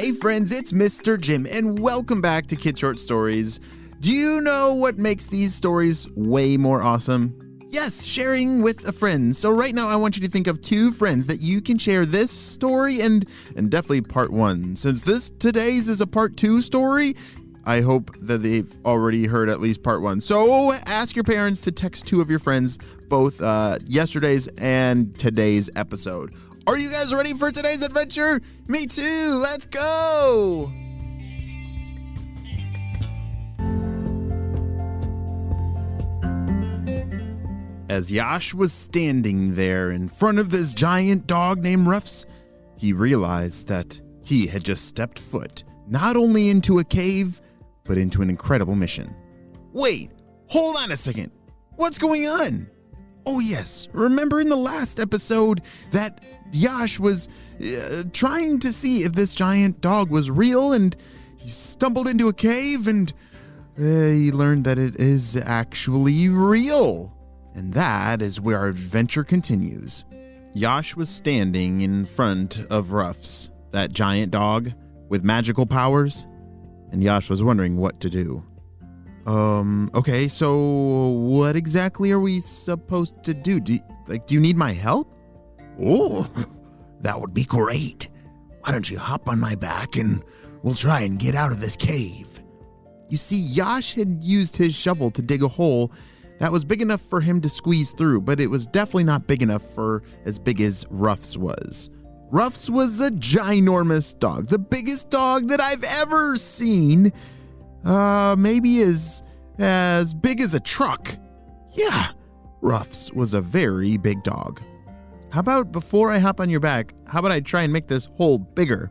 Hey friends, it's Mr. Jim, and welcome back to Kid Short Stories. Do you know what makes these stories way more awesome? Yes, sharing with a friend. So right now I want you to think of two friends that you can share this story and definitely part one. Since today's is a part two story, I hope that they've already heard at least part one. So ask your parents to text two of your friends, both yesterday's and today's episode. Are you guys ready for today's adventure? Me too. Let's go. As Yash was standing there in front of this giant dog named Ruffs, he realized that he had just stepped foot not only into a cave, but into an incredible mission. Wait, hold on a second. What's going on? Oh yes, remember in the last episode that Yash was trying to see if this giant dog was real, and he stumbled into a cave and he learned that it is actually real. And that is where our adventure continues. Yash was standing in front of Ruffs, that giant dog with magical powers, and Yash was wondering what to do. Okay, so what exactly are we supposed to do? Do you need my help? Oh, that would be great. Why don't you hop on my back and we'll try and get out of this cave. You see, Yash had used his shovel to dig a hole that was big enough for him to squeeze through, but it was definitely not big enough for as big as Ruffs was. Ruffs was a ginormous dog, the biggest dog that I've ever seen. Maybe as big as a truck. Yeah, Ruffs was a very big dog. How about before I hop on your back, how about I try and make this hole bigger?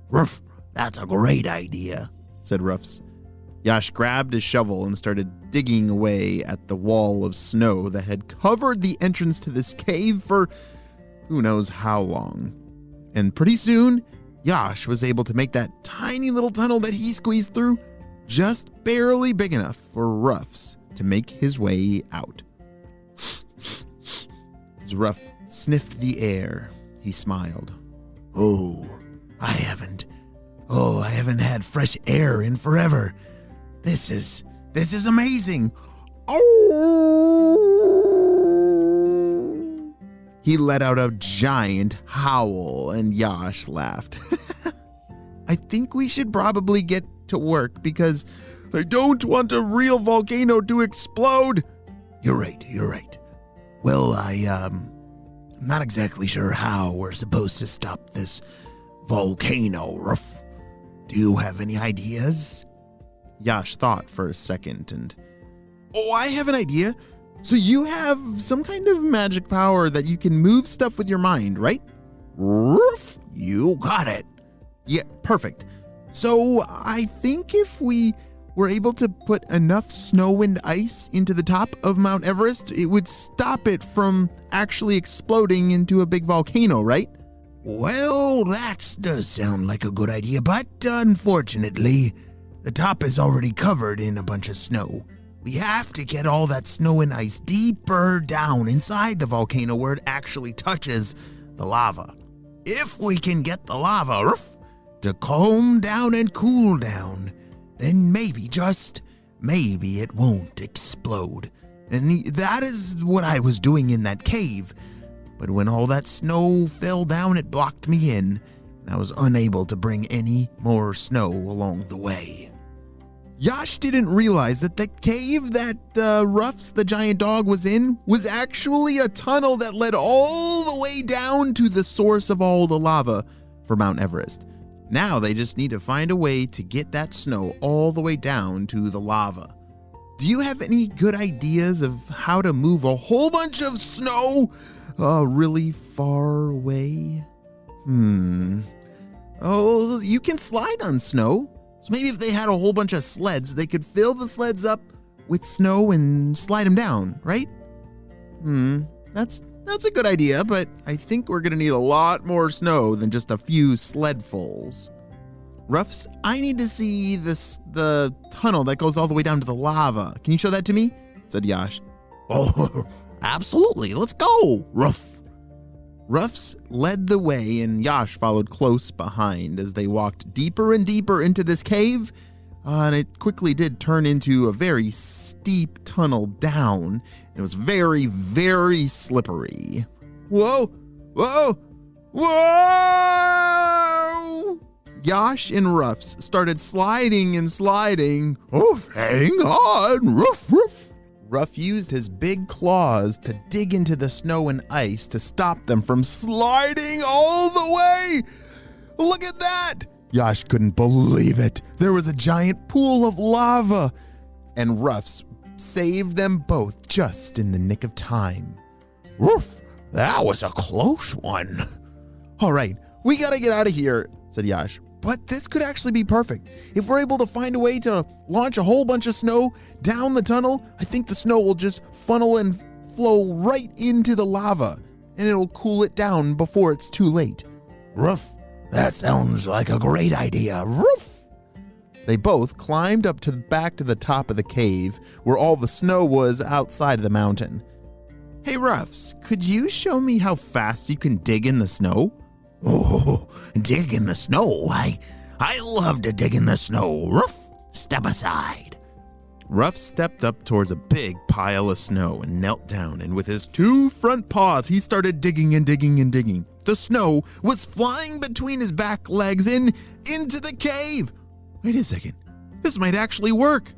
Ruff, that's a great idea, said Ruffs. Yash grabbed his shovel and started digging away at the wall of snow that had covered the entrance to this cave for who knows how long. And pretty soon, Yash was able to make that tiny little tunnel that he squeezed through just barely big enough for Ruffs to make his way out. As Ruff sniffed the air, he smiled. I haven't had fresh air in forever. This is amazing. Oh! He let out a giant howl, and Yash laughed. I think we should probably get to work because I don't want a real volcano to explode. You're right. Well, I'm not exactly sure how we're supposed to stop this volcano, Ruff. Do you have any ideas? Yash thought for a second and... Oh, I have an idea. So you have some kind of magic power that you can move stuff with your mind, right? Ruff, you got it. Yeah, perfect. So I think if we were able to put enough snow and ice into the top of Mount Everest, it would stop it from actually exploding into a big volcano, right? Well, that does sound like a good idea, but unfortunately, the top is already covered in a bunch of snow. We have to get all that snow and ice deeper down inside the volcano where it actually touches the lava. If we can get the lava to calm down and cool down, then maybe, just maybe, it won't explode. And that is what I was doing in that cave. But when all that snow fell down, it blocked me in, and I was unable to bring any more snow along the way. Yash didn't realize that the cave that Ruffs, the giant dog, was in was actually a tunnel that led all the way down to the source of all the lava for Mount Everest. Now they just need to find a way to get that snow all the way down to the lava. Do you have any good ideas of how to move a whole bunch of snow really far away? Oh, you can slide on snow. So maybe if they had a whole bunch of sleds, they could fill the sleds up with snow and slide them down, right? That's a good idea, but I think we're going to need a lot more snow than just a few sledfuls. Ruffs, I need to see the tunnel that goes all the way down to the lava. Can you show that to me? Said Yash. Oh, absolutely. Let's go, Ruff. Ruffs led the way and Yash followed close behind as they walked deeper and deeper into this cave. And it quickly did turn into a very steep tunnel down. It was very, very slippery. Whoa! Whoa! Whoa! Yash and Ruffs started sliding and sliding. Oof, hang on, Ruff, Ruff. Ruff used his big claws to dig into the snow and ice to stop them from sliding all the way. Look at that! Yash couldn't believe it. There was a giant pool of lava, and Ruffs saved them both just in the nick of time. Oof, that was a close one. All right, we gotta get out of here, said Yash. But this could actually be perfect. If we're able to find a way to launch a whole bunch of snow down the tunnel, I think the snow will just funnel and flow right into the lava, and it'll cool it down before it's too late. Ruff, that sounds like a great idea. Ruff! They both climbed up back to the top of the cave where all the snow was outside of the mountain. Hey, Ruffs, could you show me how fast you can dig in the snow? Oh, dig in the snow. I love to dig in the snow. Ruff, step aside. Ruff stepped up towards a big pile of snow and knelt down, and with his 2 front paws, he started digging and digging and digging. The snow was flying between his back legs and into the cave. Wait a second, this might actually work.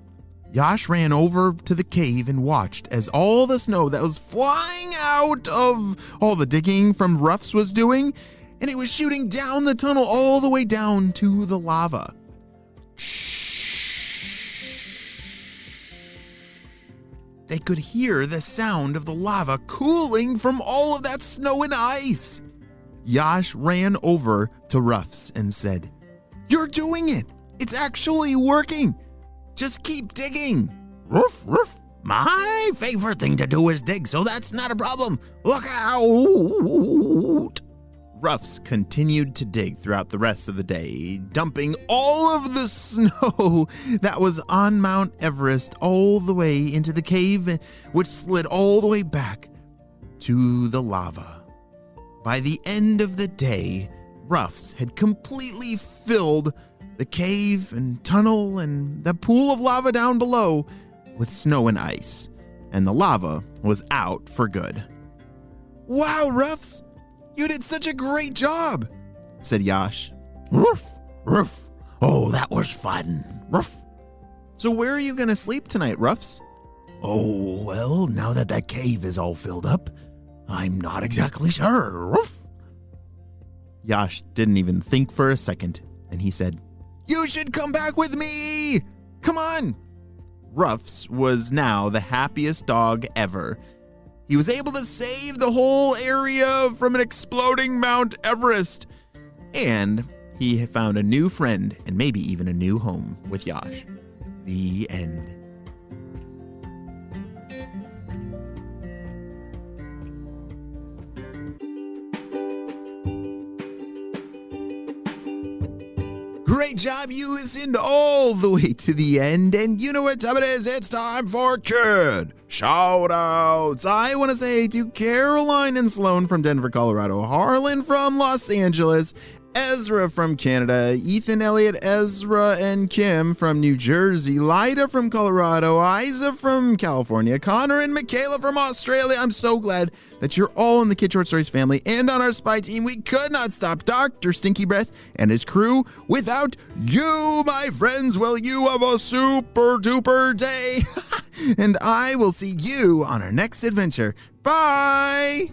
Yash ran over to the cave and watched as all the snow that was flying out of all the digging from Ruffs was doing, and it was shooting down the tunnel all the way down to the lava. They could hear the sound of the lava cooling from all of that snow and ice. Yash ran over to Ruffs and said, "You're doing it! It's actually working! Just keep digging!" Ruff, ruff. My favorite thing to do is dig, so that's not a problem. Look out! Ruffs continued to dig throughout the rest of the day, dumping all of the snow that was on Mount Everest all the way into the cave, which slid all the way back to the lava. By the end of the day, Ruffs had completely filled the cave and tunnel and the pool of lava down below with snow and ice, and the lava was out for good. Wow, Ruffs! You did such a great job, said Yash. Ruff, ruff. Oh, that was fun. Ruff. So where are you going to sleep tonight, Ruffs? Oh, well, now that that cave is all filled up, I'm not exactly sure. Ruff. Yash didn't even think for a second, and he said, "You should come back with me! Come on!" Ruffs was now the happiest dog ever. He was able to save the whole area from an exploding Mount Everest. And he found a new friend and maybe even a new home with Yash. The end. Great job. You listened all the way to the end. And you know what time it is? It's time for Kid Shout Outs. I want to say to Caroline and Sloan from Denver, Colorado, Harlan from Los Angeles, Ezra from Canada, Ethan, Elliot, Ezra, and Kim from New Jersey, Lyda from Colorado, Isa from California, Connor and Michaela from Australia. I'm so glad that you're all in the Kid Short Stories family and on our spy team. We could not stop Dr. Stinky Breath and his crew without you, my friends. Well, you have a super duper day. And I will see you on our next adventure. Bye!